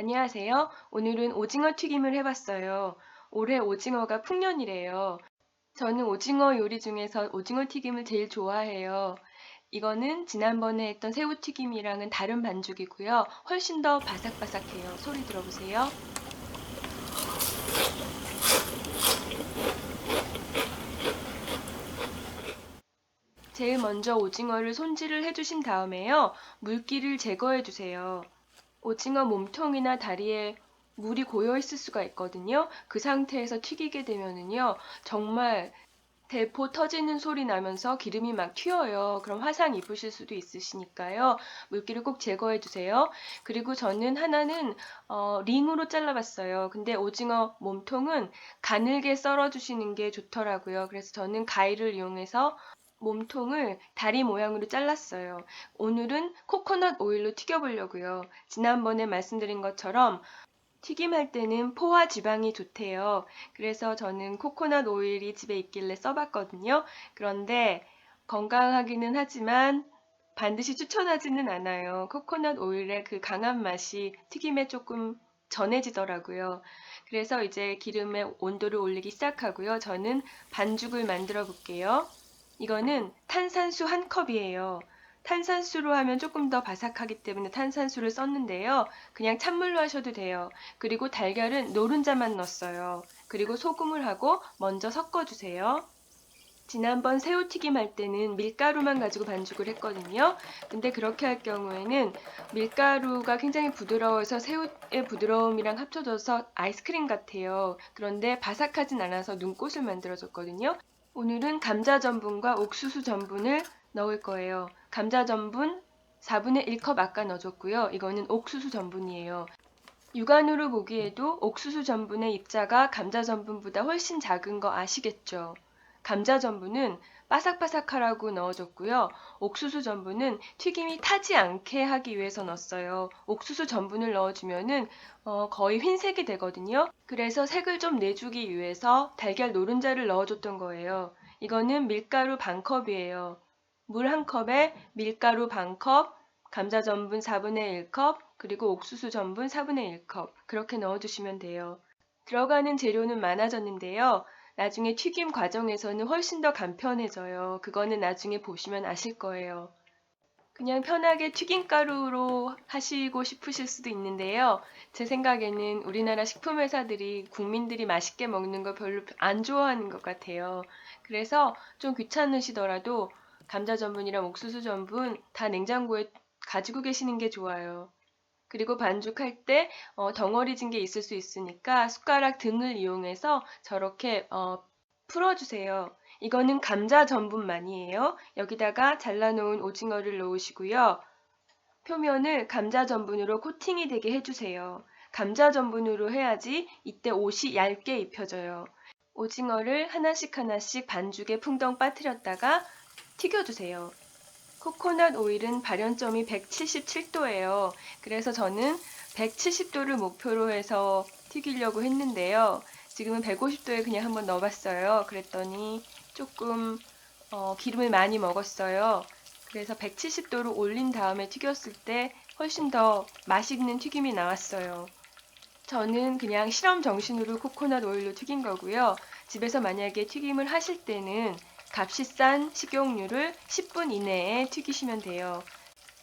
안녕하세요. 오늘은 오징어 튀김을 해봤어요. 올해 오징어가 풍년이래요. 저는 오징어 요리 중에서 오징어 튀김을 제일 좋아해요. 이거는 지난번에 했던 새우튀김이랑은 다른 반죽이고요. 훨씬 더 바삭바삭해요. 소리 들어보세요. 제일 먼저 오징어를 손질을 해주신 다음에요. 물기를 제거해 주세요. 오징어 몸통이나 다리에 물이 고여 있을 수가 있거든요. 그 상태에서 튀기게 되면은요, 정말 대포 터지는 소리 나면서 기름이 막 튀어요. 그럼 화상 입으실 수도 있으시니까요. 물기를 꼭 제거해 주세요. 그리고 저는 하나는 링으로 잘라봤어요. 근데 오징어 몸통은 가늘게 썰어 주시는 게 좋더라고요. 그래서 저는 가위를 이용해서 몸통을 다리 모양으로 잘랐어요. 오늘은 코코넛 오일로 튀겨보려고요. 지난번에 말씀드린 것처럼 튀김할 때는 포화 지방이 좋대요. 그래서 저는 코코넛 오일이 집에 있길래 써봤거든요. 그런데 건강하기는 하지만 반드시 추천하지는 않아요. 코코넛 오일의 그 강한 맛이 튀김에 조금 전해지더라고요. 그래서 이제 기름의 온도를 올리기 시작하고요. 저는 반죽을 만들어 볼게요. 이거는 탄산수 한 컵이에요. 탄산수로 하면 조금 더 바삭하기 때문에 탄산수를 썼는데요. 그냥 찬물로 하셔도 돼요. 그리고 달걀은 노른자만 넣었어요. 그리고 소금을 하고 먼저 섞어주세요. 지난번 새우튀김 할 때는 밀가루만 가지고 반죽을 했거든요. 근데 그렇게 할 경우에는 밀가루가 굉장히 부드러워서 새우의 부드러움이랑 합쳐져서 아이스크림 같아요. 그런데 바삭하진 않아서 눈꽃을 만들어줬거든요. 오늘은 감자 전분과 옥수수 전분을 넣을 거예요. 감자 전분 4분의 1컵 아까 넣어줬고요. 이거는 옥수수 전분이에요. 육안으로 보기에도 옥수수 전분의 입자가 감자 전분보다 훨씬 작은 거 아시겠죠? 감자 전분은 바삭바삭하라고 넣어줬고요. 옥수수 전분은 튀김이 타지 않게 하기 위해서 넣었어요. 옥수수 전분을 넣어주면은 거의 흰색이 되거든요. 그래서 색을 좀 내주기 위해서 달걀 노른자를 넣어줬던 거예요. 이거는 밀가루 반컵이에요. 물 한 컵에 밀가루 반컵, 감자 전분 4분의 1컵, 그리고 옥수수 전분 4분의 1컵 그렇게 넣어주시면 돼요. 들어가는 재료는 많아졌는데요. 나중에 튀김 과정에서는 훨씬 더 간편해져요. 그거는 나중에 보시면 아실 거예요. 그냥 편하게 튀김가루로 하시고 싶으실 수도 있는데요. 제 생각에는 우리나라 식품회사들이 국민들이 맛있게 먹는 거 별로 안 좋아하는 것 같아요. 그래서 좀 귀찮으시더라도 감자 전분이랑 옥수수 전분 다 냉장고에 가지고 계시는 게 좋아요. 그리고 반죽할 때 덩어리진 게 있을 수 있으니까 숟가락 등을 이용해서 저렇게 풀어주세요. 이거는 감자 전분만이에요. 여기다가 잘라놓은 오징어를 넣으시고요. 표면을 감자 전분으로 코팅이 되게 해주세요. 감자 전분으로 해야지 이때 옷이 얇게 입혀져요. 오징어를 하나씩 하나씩 반죽에 풍덩 빠뜨렸다가 튀겨주세요. 코코넛 오일은 발연점이 177도예요. 그래서 저는 170도를 목표로 해서 튀기려고 했는데요. 지금은 150도에 그냥 한번 넣어봤어요. 그랬더니 조금 기름을 많이 먹었어요. 그래서 170도로 올린 다음에 튀겼을 때 훨씬 더 맛있는 튀김이 나왔어요. 저는 그냥 실험 정신으로 코코넛 오일로 튀긴 거고요. 집에서 만약에 튀김을 하실 때는 값이 싼 식용유를 10분 이내에 튀기시면 돼요.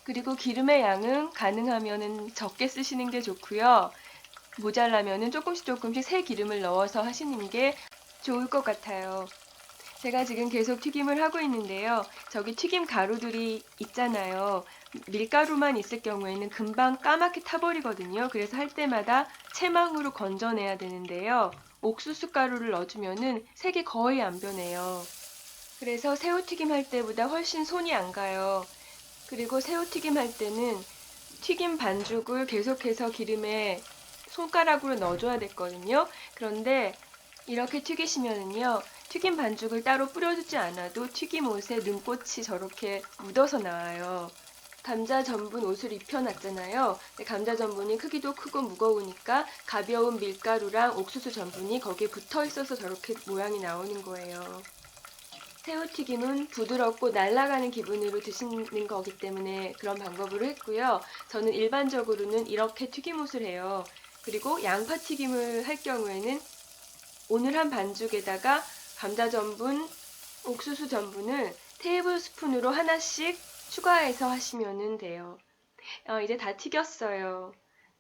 그리고 기름의 양은 가능하면 적게 쓰시는 게 좋고요. 모자라면 조금씩 조금씩 새 기름을 넣어서 하시는 게 좋을 것 같아요. 제가 지금 계속 튀김을 하고 있는데요. 저기 튀김 가루들이 있잖아요. 밀가루만 있을 경우에는 금방 까맣게 타버리거든요. 그래서 할 때마다 체망으로 건져내야 되는데요. 옥수수 가루를 넣어주면은 색이 거의 안 변해요. 그래서 새우튀김 할 때보다 훨씬 손이 안 가요. 그리고 새우튀김 할 때는 튀김 반죽을 계속해서 기름에 손가락으로 넣어줘야 됐거든요. 그런데 이렇게 튀기시면은요, 튀김 반죽을 따로 뿌려주지 않아도 튀김옷에 눈꽃이 저렇게 묻어서 나와요. 감자 전분 옷을 입혀놨잖아요. 감자 전분이 크기도 크고 무거우니까 가벼운 밀가루랑 옥수수 전분이 거기에 붙어 있어서 저렇게 모양이 나오는 거예요. 새우튀김은 부드럽고 날아가는 기분으로 드시는 거기 때문에 그런 방법으로 했고요. 저는 일반적으로는 이렇게 튀김옷을 해요. 그리고 양파튀김을 할 경우에는 오늘 한 반죽에다가 감자 전분, 옥수수 전분을 테이블 스푼으로 하나씩 추가해서 하시면 돼요. 이제 다 튀겼어요.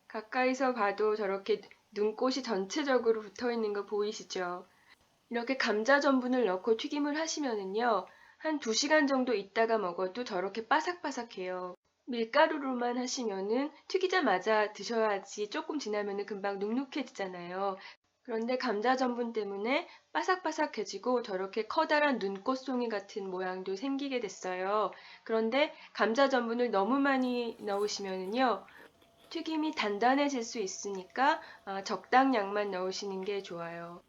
가까이서 봐도 저렇게 눈꽃이 전체적으로 붙어 있는 거 보이시죠? 이렇게 감자 전분을 넣고 튀김을 하시면은요, 한 2시간 정도 있다가 먹어도 저렇게 바삭바삭해요. 밀가루로만 하시면은 튀기자마자 드셔야지 조금 지나면은 금방 눅눅해지잖아요. 그런데 감자 전분 때문에 바삭바삭해지고 저렇게 커다란 눈꽃송이 같은 모양도 생기게 됐어요. 그런데 감자 전분을 너무 많이 넣으시면은요, 튀김이 단단해질 수 있으니까 적당량만 넣으시는 게 좋아요.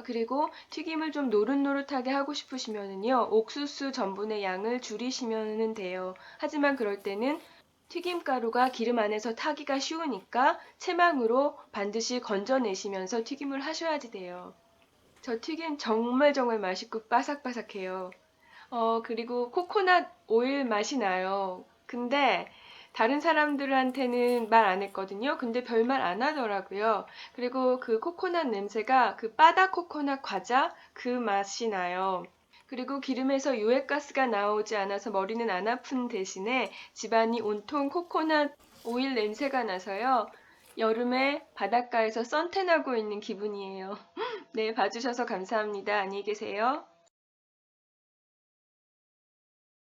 그리고 튀김을 좀 노릇노릇하게 하고 싶으시면은요, 옥수수 전분의 양을 줄이시면 돼요. 하지만 그럴 때는 튀김가루가 기름 안에서 타기가 쉬우니까 체망으로 반드시 건져내시면서 튀김을 하셔야지 돼요. 저 튀김 정말 정말 맛있고 바삭바삭해요. 그리고 코코넛 오일 맛이 나요. 근데 다른 사람들한테는 말 안 했거든요. 근데 별말 안 하더라고요. 그리고 그 코코넛 냄새가 그 바다 코코넛 과자 그 맛이 나요. 그리고 기름에서 유해가스가 나오지 않아서 머리는 안 아픈 대신에 집안이 온통 코코넛 오일 냄새가 나서요. 여름에 바닷가에서 선탠하고 있는 기분이에요. 네, 봐주셔서 감사합니다. 안녕히 계세요.